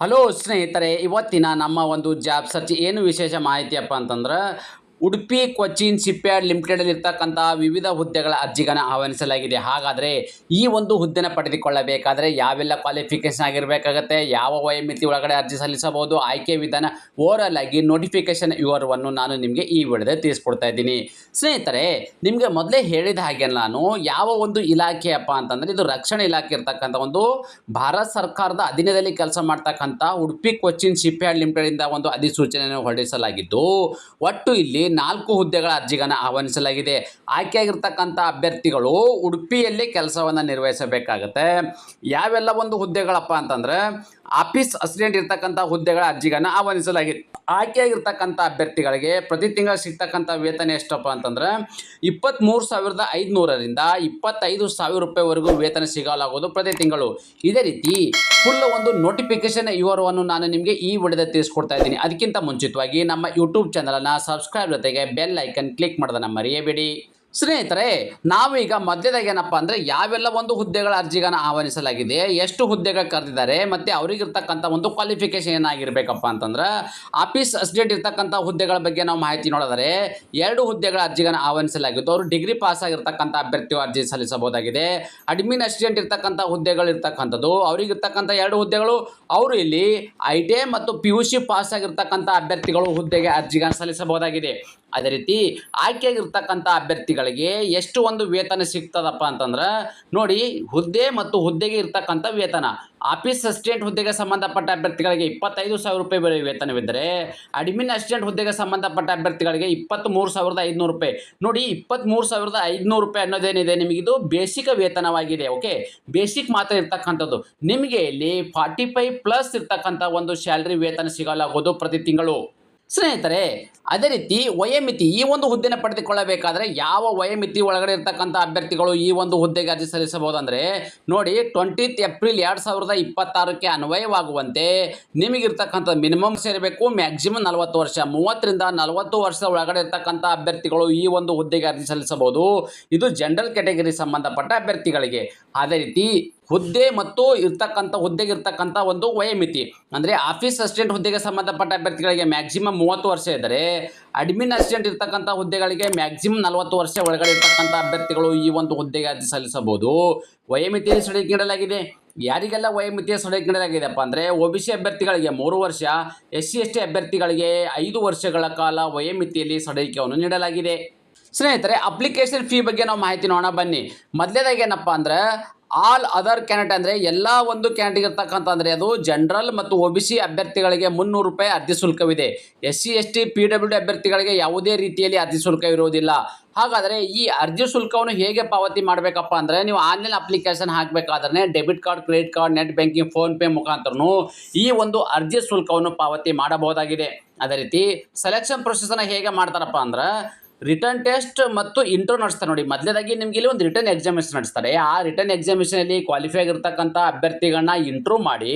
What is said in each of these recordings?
Hello ಸ್ನೇಹಿತರೆ, ಇವತ್ತಿನ ನಮ್ಮ ಒಂದು ಜಾಬ್ ಸರ್ಚ್ ಏನು ವಿಶೇಷ ಮಾಹಿತಿಯಪ್ಪ ಅಂತಂದ್ರೆ ಉಡುಪಿ ಕೊಚ್ಚಿನ್ ಶಿಪ್ಯಾರ್ಡ್ ಲಿಮಿಟೆಡಲ್ಲಿ ಇರ್ತಕ್ಕಂಥ ವಿವಿಧ ಹುದ್ದೆಗಳ ಅರ್ಜಿಗಳನ್ನು ಆಹ್ವಾನಿಸಲಾಗಿದೆ. ಹಾಗಾದರೆ ಈ ಒಂದು ಹುದ್ದೆನ ಪಡೆದುಕೊಳ್ಳಬೇಕಾದ್ರೆ ಯಾವೆಲ್ಲ ಕ್ವಾಲಿಫಿಕೇಶನ್ ಆಗಿರಬೇಕಾಗತ್ತೆ, ಯಾವ ವಯೋಮಿತಿ ಒಳಗಡೆ ಅರ್ಜಿ ಸಲ್ಲಿಸಬಹುದು, ಆಯ್ಕೆ ವಿಧಾನ, ಓವರಾಲ್ ಆಗಿ ನೋಟಿಫಿಕೇಶನ್ ವಿವರವನ್ನು ನಾನು ನಿಮಗೆ ಈ ವಿಡಿಯೋದಲ್ಲಿ ತಿಳಿಸ್ಕೊಡ್ತಾ ಇದ್ದೀನಿ. ಸ್ನೇಹಿತರೆ, ನಿಮಗೆ ಮೊದಲೇ ಹೇಳಿದ ಹಾಗೆ ನಾನು ಯಾವ ಒಂದು ಇಲಾಖೆಯಪ್ಪ ಅಂತಂದರೆ ಇದು ರಕ್ಷಣಾ ಇಲಾಖೆ ಇರ್ತಕ್ಕಂಥ ಒಂದು ಭಾರತ ಸರ್ಕಾರದ ಅಧೀನದಲ್ಲಿ ಕೆಲಸ ಮಾಡ್ತಕ್ಕಂಥ ಉಡುಪಿ ಕೊಚ್ಚಿನ್ ಶಿಪ್ಯಾರ್ಡ್ ಲಿಮಿಟೆಡಿಂದ ಒಂದು ಅಧಿಸೂಚನೆಯನ್ನು ಹೊರಡಿಸಲಾಗಿದ್ದು, ಒಟ್ಟು ಇಲ್ಲಿ 4 ಹುದ್ದೆಗಳ ಅರ್ಜಿಗಳನ್ನು ಆಹ್ವಾನಿಸಲಾಗಿದೆ. ಆಯ್ಕೆಯಾಗಿರ್ತಕ್ಕಂಥ ಅಭ್ಯರ್ಥಿಗಳು ಉಡುಪಿಯಲ್ಲಿ ಕೆಲಸವನ್ನು ನಿರ್ವಹಿಸಬೇಕಾಗತ್ತೆ. ಯಾವೆಲ್ಲ ಒಂದು ಹುದ್ದೆಗಳಪ್ಪ ಅಂತಂದ್ರೆ ಆಫೀಸ್ ಅಸಿಸ್ಟೆಂಟ್ ಇರ್ತಕ್ಕಂಥ ಹುದ್ದೆಗಳ ಅರ್ಜಿಗಳನ್ನು ಆಹ್ವಾನಿಸಲಾಗಿದೆ. ಆಯ್ಕೆಯಾಗಿರ್ತಕ್ಕಂಥ ಅಭ್ಯರ್ಥಿಗಳಿಗೆ ಪ್ರತಿ ತಿಂಗಳು ಸಿಗ್ತಕ್ಕಂಥ ವೇತನ ಎಷ್ಟಪ್ಪ ಅಂತಂದ್ರೆ 23,500ರಿಂದ 25,000 ರೂಪಾಯಿವರೆಗೂ ವೇತನ ಸಿಗಲಾಗುವುದು ಪ್ರತಿ ತಿಂಗಳು. ಇದೇ ರೀತಿ ಫುಲ್ ಒಂದು ನೋಟಿಫಿಕೇಶನ್ ವಿವರವನ್ನು ನಾನು ನಿಮಗೆ ಈ ವಿಡಿಯೋದಲ್ಲಿ ತಿಳಿಸ್ಕೊಡ್ತಾ ಇದ್ದೀನಿ. ಅದಕ್ಕಿಂತ ಮುಂಚಿತವಾಗಿ ನಮ್ಮ ಯೂಟ್ಯೂಬ್ ಚಾನಲನ್ನು ಸಬ್ಸ್ಕ್ರೈಬ್ ಜೊತೆಗೆ ಬೆಲ್ ಐಕನ್ ಕ್ಲಿಕ್ ಮಾಡೋದನ್ನು ಮರೆಯಬೇಡಿ. ಸ್ನೇಹಿತರೆ, ನಾವು ಈಗ ಮಧ್ಯದಾಗ ಏನಪ್ಪ ಅಂದರೆ ಯಾವೆಲ್ಲ ಒಂದು ಹುದ್ದೆಗಳ ಅರ್ಜಿಗಳನ್ನು ಆಹ್ವಾನಿಸಲಾಗಿದೆ, ಎಷ್ಟು ಹುದ್ದೆಗಳು ಕರೆದಿದ್ದಾರೆ, ಮತ್ತು ಅವರಿಗಿರ್ತಕ್ಕಂಥ ಒಂದು ಕ್ವಾಲಿಫಿಕೇಶನ್ ಏನಾಗಿರಬೇಕಪ್ಪ ಅಂತಂದ್ರೆ ಆಫೀಸ್ ಅಸಿಸ್ಟೆಂಟ್ ಇರ್ತಕ್ಕಂಥ ಹುದ್ದೆಗಳ ಬಗ್ಗೆ ನಾವು ಮಾಹಿತಿ ನೋಡಿದರೆ 2 ಹುದ್ದೆಗಳ ಅರ್ಜಿಗಳನ್ನು ಆಹ್ವಾನಿಸಲಾಗಿದ್ದು ಅವರು ಡಿಗ್ರಿ ಪಾಸ್ ಆಗಿರ್ತಕ್ಕಂಥ ಅಭ್ಯರ್ಥಿಗಳು ಅರ್ಜಿ ಸಲ್ಲಿಸಬಹುದಾಗಿದೆ. ಅಡ್ಮಿನ್ ಅಸಿಸ್ಟೆಂಟ್ ಇರ್ತಕ್ಕಂಥ ಹುದ್ದೆಗಳು ಇರ್ತಕ್ಕಂಥದ್ದು ಅವರಿಗಿರ್ತಕ್ಕಂಥ 2 ಹುದ್ದೆಗಳು, ಅವರು ಇಲ್ಲಿ ITI ಮತ್ತು PUC ಪಾಸ್ ಆಗಿರ್ತಕ್ಕಂಥ ಅಭ್ಯರ್ಥಿಗಳು ಹುದ್ದೆಗೆ ಅರ್ಜಿಗಳನ್ನು ಸಲ್ಲಿಸಬಹುದಾಗಿದೆ. ಅದೇ ರೀತಿ ಆಯ್ಕೆಯಾಗಿರ್ತಕ್ಕಂಥ ಅಭ್ಯರ್ಥಿಗಳಿಗೆ ಎಷ್ಟು ಒಂದು ವೇತನ ಸಿಗ್ತದಪ್ಪ ಅಂತಂದ್ರೆ ನೋಡಿ, ಹುದ್ದೆ ಮತ್ತು ಹುದ್ದೆಗೆ ಇರ್ತಕ್ಕಂಥ ವೇತನ. ಆಫೀಸ್ ಅಸಿಸ್ಟೆಂಟ್ ಹುದ್ದೆಗೆ ಸಂಬಂಧಪಟ್ಟ ಅಭ್ಯರ್ಥಿಗಳಿಗೆ 25,000 ರೂಪಾಯಿ ವೇತನವಿದ್ದರೆ ಅಡ್ಮಿನ್ ಅಸಿಸ್ಟೆಂಟ್ ಹುದ್ದೆಗೆ ಸಂಬಂಧಪಟ್ಟ ಅಭ್ಯರ್ಥಿಗಳಿಗೆ 23,500 ರೂಪಾಯಿ. ನೋಡಿ, 23,500 ರೂಪಾಯಿ ಅನ್ನೋದೇನಿದೆ ನಿಮಗಿದು ಬೇಸಿಕ್ ವೇತನವಾಗಿದೆ. ಓಕೆ, ಬೇಸಿಕ್ ಮಾತ್ರ ಇರ್ತಕ್ಕಂಥದ್ದು. ನಿಮಗೆ ಇಲ್ಲಿ 45+ ಇರ್ತಕ್ಕಂಥ ಒಂದು ಸ್ಯಾಲ್ರಿ ವೇತನ ಸಿಗಲಾಗುವುದು ಪ್ರತಿ ತಿಂಗಳು. ಸ್ನೇಹಿತರೆ, ಅದೇ ರೀತಿ ವಯೋಮಿತಿ, ಈ ಒಂದು ಹುದ್ದೆನ ಪಡೆದುಕೊಳ್ಳಬೇಕಾದ್ರೆ ಯಾವ ವಯೋಮಿತಿ ಒಳಗಡೆ ಇರ್ತಕ್ಕಂಥ ಅಭ್ಯರ್ಥಿಗಳು ಈ ಒಂದು ಹುದ್ದೆಗೆ ಅರ್ಜಿ ಸಲ್ಲಿಸಬಹುದು ಅಂದರೆ ನೋಡಿ, 20 ಏಪ್ರಿಲ್ 2026ಕ್ಕೆ ಅನ್ವಯವಾಗುವಂತೆ ನಿಮಗಿರ್ತಕ್ಕಂಥ ಮಿನಿಮಮ್ ಸೇರಬೇಕು, ಮ್ಯಾಕ್ಸಿಮಮ್ 40 ವರ್ಷ, 30ರಿಂದ 40 ವರ್ಷದ ಒಳಗಡೆ ಇರ್ತಕ್ಕಂಥ ಅಭ್ಯರ್ಥಿಗಳು ಈ ಒಂದು ಹುದ್ದೆಗೆ ಅರ್ಜಿ ಸಲ್ಲಿಸಬಹುದು. ಇದು ಜನರಲ್ ಕ್ಯಾಟಗರಿ ಸಂಬಂಧಪಟ್ಟ ಅಭ್ಯರ್ಥಿಗಳಿಗೆ. ಅದೇ ರೀತಿ ಹುದ್ದೆ ಮತ್ತು ಹುದ್ದೆಗೆ ಇರ್ತಕ್ಕಂಥ ಒಂದು ವಯೋಮಿತಿ ಅಂದರೆ ಆಫೀಸ್ ಅಸಿಸ್ಟೆಂಟ್ ಹುದ್ದೆಗೆ ಸಂಬಂಧಪಟ್ಟ ಅಭ್ಯರ್ಥಿಗಳಿಗೆ ಮ್ಯಾಕ್ಸಿಮಮ್ 30 ವರ್ಷ ಇದ್ದರೆ ಅಡ್ಮಿನ್ ಅಸಿಸ್ಟೆಂಟ್ ಇರ್ತಕ್ಕಂಥ ಹುದ್ದೆಗಳಿಗೆ ಮ್ಯಾಕ್ಸಿಮಮ್ 40 ವರ್ಷ ಒಳಗಡೆ ಇರ್ತಕ್ಕಂಥ ಅಭ್ಯರ್ಥಿಗಳು ಈ ಒಂದು ಹುದ್ದೆಗೆ ಅರ್ಜಿ ಸಲ್ಲಿಸಬಹುದು. ವಯೋಮಿತಿಯಲ್ಲಿ ಸಡಿಲಿಕೆ ನೀಡಲಾಗಿದೆ. ಯಾರಿಗೆಲ್ಲ ವಯೋಮಿತಿಯ ಸಡಿಲಿಕೆ ನೀಡಲಾಗಿದೆಪ್ಪ ಅಂದರೆ OBC ಅಭ್ಯರ್ಥಿಗಳಿಗೆ 3 ವರ್ಷ, SC/ST ಅಭ್ಯರ್ಥಿಗಳಿಗೆ 5 ವರ್ಷಗಳ ಕಾಲ ವಯೋಮಿತಿಯಲ್ಲಿ ಸಡಿಲಿಕೆಯನ್ನು ನೀಡಲಾಗಿದೆ. ಸ್ನೇಹಿತರೆ, ಅಪ್ಲಿಕೇಶನ್ ಫೀ ಬಗ್ಗೆ ನಾವು ಮಾಹಿತಿ ನೋಡೋಣ ಬನ್ನಿ. ಮೊದಲನೇದಾಗಿ ಏನಪ್ಪ ಅಂದರೆ ಆಲ್ ಅದರ್ ಕ್ಯಾಂಡಿಡೇಟ್ ಅಂದರೆ ಎಲ್ಲ ಒಂದು ಕ್ಯಾಂಡಿಡೇಟ್ ಇರ್ತಕ್ಕಂಥ ಅಂದರೆ ಅದು ಜನರಲ್ ಮತ್ತು OBC ಅಭ್ಯರ್ಥಿಗಳಿಗೆ 300 ರೂಪಾಯಿ ಅರ್ಜಿ ಶುಲ್ಕವಿದೆ. SC/ST PWD ಅಭ್ಯರ್ಥಿಗಳಿಗೆ ಯಾವುದೇ ರೀತಿಯಲ್ಲಿ ಅರ್ಜಿ ಶುಲ್ಕ ಇರುವುದಿಲ್ಲ. ಹಾಗಾದರೆ ಈ ಅರ್ಜಿ ಶುಲ್ಕವನ್ನು ಹೇಗೆ ಪಾವತಿ ಮಾಡಬೇಕಪ್ಪ ಅಂದರೆ ನೀವು ಆನ್ಲೈನ್ ಅಪ್ಲಿಕೇಶನ್ ಹಾಕಬೇಕಾದ್ರೆ debit card, credit card, net banking, PhonePe ಮುಖಾಂತರನು ಈ ಒಂದು ಅರ್ಜಿ ಶುಲ್ಕವನ್ನು ಪಾವತಿ ಮಾಡಬಹುದಾಗಿದೆ. ಅದೇ ರೀತಿ ಸೆಲೆಕ್ಷನ್ ಪ್ರೊಸೆಸನ್ನು ಹೇಗೆ ಮಾಡ್ತಾರಪ್ಪ ಅಂದ್ರೆ ರಿಟರ್ನ್ ಟೆಸ್ಟ್ ಮತ್ತು ಇಂಟರ್ವ್ಯೂ ನಡೆಸ್ತಾರೆ. ನೋಡಿ, ಮೊದಲೇದಾಗಿ ನಿಮಗೆ ಇಲ್ಲಿ ಒಂದು ರಿಟರ್ನ್ ಎಕ್ಸಾಮಿನೇಷನ್ ನಡೆಸ್ತಾರೆ. ಆ ರಿಟರ್ನ್ ಎಕ್ಸಾಮಿನೇಷನಲ್ಲಿ ಕ್ವಾಲಿಫೈ ಆಗಿರ್ತಕ್ಕಂಥ ಅಭ್ಯರ್ಥಿಗಳನ್ನ ಇಂಟರ್ವ್ಯೂ ಮಾಡಿ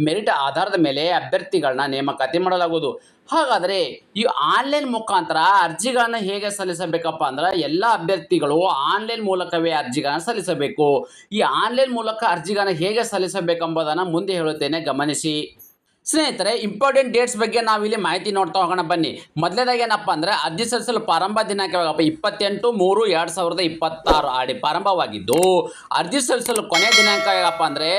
ಮೆರಿಟ್ ಆಧಾರದ ಮೇಲೆ ಅಭ್ಯರ್ಥಿಗಳನ್ನ ನೇಮಕಾತಿ ಮಾಡಲಾಗುವುದು. ಹಾಗಾದರೆ ಈ ಆನ್ಲೈನ್ ಮುಖಾಂತರ ಅರ್ಜಿಗಳನ್ನು ಹೇಗೆ ಸಲ್ಲಿಸಬೇಕಪ್ಪ ಅಂದ್ರೆ ಎಲ್ಲ ಅಭ್ಯರ್ಥಿಗಳು ಆನ್ಲೈನ್ ಮೂಲಕವೇ ಅರ್ಜಿಗಳನ್ನು ಸಲ್ಲಿಸಬೇಕು. ಈ ಆನ್ಲೈನ್ ಮೂಲಕ ಅರ್ಜಿಗಳನ್ನು ಹೇಗೆ ಸಲ್ಲಿಸಬೇಕೆಂಬುದನ್ನು ಮುಂದೆ ಹೇಳುತ್ತೇನೆ, ಗಮನಿಸಿ. ಸ್ನೇಹಿತರೆ, ಇಂಪಾರ್ಟೆಂಟ್ ಡೇಟ್ಸ್ ಬಗ್ಗೆ ನಾವಿಲ್ಲಿ ಮಾಹಿತಿ ನೋಡ್ತಾ ಹೋಗೋಣ ಬನ್ನಿ. ಮೊದಲನೇದಾಗಿ ಏನಪ್ಪ ಅಂದರೆ ಅರ್ಜಿ ಸಲ್ಲಿಸಲು ಪ್ರಾರಂಭ ದಿನಾಂಕ 28/3/2026 ಪ್ರಾರಂಭವಾಗಿದ್ದು ಅರ್ಜಿ ಸಲ್ಲಿಸಲು ಕೊನೆಯ ದಿನಾಂಕ ಯಾವಪ್ಪ ಅಂದರೆ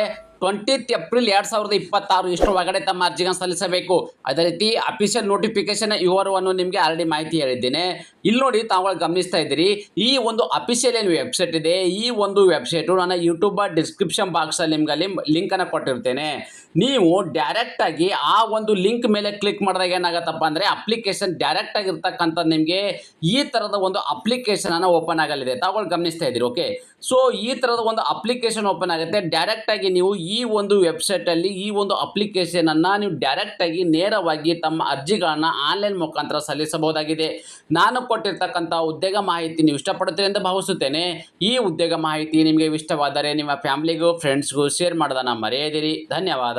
20 ಏಪ್ರಿಲ್ 2026 ಇಷ್ಟು ಒಳಗಡೆ ತಮ್ಮ ಅರ್ಜಿಗಳನ್ನು ಸಲ್ಲಿಸಬೇಕು. ಅದೇ ರೀತಿ ಅಫಿಷಿಯಲ್ ನೋಟಿಫಿಕೇಶನ್ ವಿವರವನ್ನು ನಿಮಗೆ ಆಲ್ರೆಡಿ ಮಾಹಿತಿ ಹೇಳಿದ್ದೇನೆ. ಇಲ್ಲಿ ನೋಡಿ, ತಾವುಗಳು ಗಮನಿಸ್ತಾ ಇದ್ದೀರಿ, ಈ ಒಂದು ಅಫಿಷಿಯಲ್ ಏನು ವೆಬ್ಸೈಟ್ ಇದೆ, ಈ ಒಂದು ವೆಬ್ಸೈಟು ನನ್ನ ಯೂಟ್ಯೂಬ್ ಡಿಸ್ಕ್ರಿಪ್ಷನ್ ಬಾಕ್ಸಲ್ಲಿ ನಿಮ್ಗೆ ಅಲ್ಲಿ ಲಿಂಕನ್ನು ಕೊಟ್ಟಿರ್ತೇನೆ. ನೀವು ಡೈರೆಕ್ಟಾಗಿ ಆ ಒಂದು ಲಿಂಕ್ ಮೇಲೆ ಕ್ಲಿಕ್ ಮಾಡಿದಾಗ ಏನಾಗುತ್ತಪ್ಪ ಅಂದರೆ ಅಪ್ಲಿಕೇಶನ್ ಡೈರೆಕ್ಟಾಗಿ ಇರ್ತಕ್ಕಂಥದ್ದು ನಿಮಗೆ ಈ ಥರದ ಒಂದು ಅಪ್ಲಿಕೇಶನನ್ನು ಓಪನ್ ಆಗಲಿದೆ. ತಾವುಗಳು ಗಮನಿಸ್ತಾ ಇದ್ದೀರಿ. ಓಕೆ, ಸೊ ಈ ಥರದ ಒಂದು ಅಪ್ಲಿಕೇಶನ್ ಓಪನ್ ಆಗುತ್ತೆ. ಡೈರೆಕ್ಟಾಗಿ ನೀವು ಈ ಒಂದು ವೆಬ್ಸೈಟಲ್ಲಿ ಈ ಒಂದು ಅಪ್ಲಿಕೇಶನನ್ನು ನೀವು ಡೈರೆಕ್ಟಾಗಿ ನೇರವಾಗಿ ತಮ್ಮ ಅರ್ಜಿಗಳನ್ನು ಆನ್ಲೈನ್ ಮುಖಾಂತರ ಸಲ್ಲಿಸಬಹುದಾಗಿದೆ. ನಾನು ಕೊಟ್ಟಿರ್ತಕ್ಕಂಥ ಉದ್ಯೋಗ ಮಾಹಿತಿ ನೀವು ಇಷ್ಟಪಡುತ್ತೀರಿ ಎಂದು ಭಾವಿಸುತ್ತೇನೆ. ಈ ಉದ್ಯೋಗ ಮಾಹಿತಿ ನಿಮಗೆ ಇಷ್ಟವಾದರೆ ನಿಮ್ಮ ಫ್ಯಾಮಿಲಿಗೂ ಫ್ರೆಂಡ್ಸ್ಗೂ ಶೇರ್ ಮಾಡೋದನ್ನು ಮರೆಯದಿರಿ. ಧನ್ಯವಾದ.